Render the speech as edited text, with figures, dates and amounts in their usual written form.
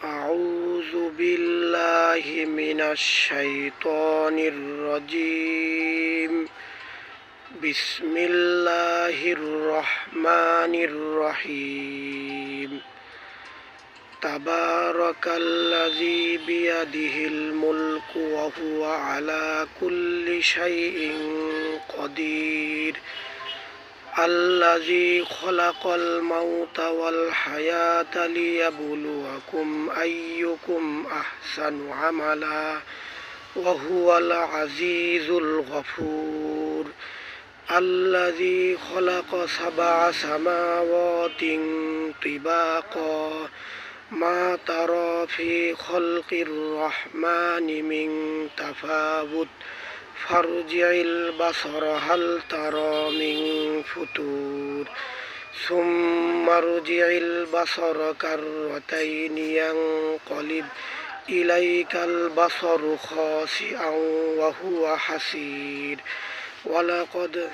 أعوذ بالله من الشيطان الرجيم. بسم الله الرحمن الرحيم. تبارك الذي بيده الملك وهو على كل شيء قدير. الذي خلق الموت والحياة ليبلوكم أيكم أحسن عملا وهو العزيز الغفور. الذي خلق 7 سماوات طباقا ما ترى في خلق الرحمن من تفاوت فارجع البصر هل ترى من فتور ثم ارجع البصر كرتين ينقلب إليك البصر خاسئا وهو حسير. ولقد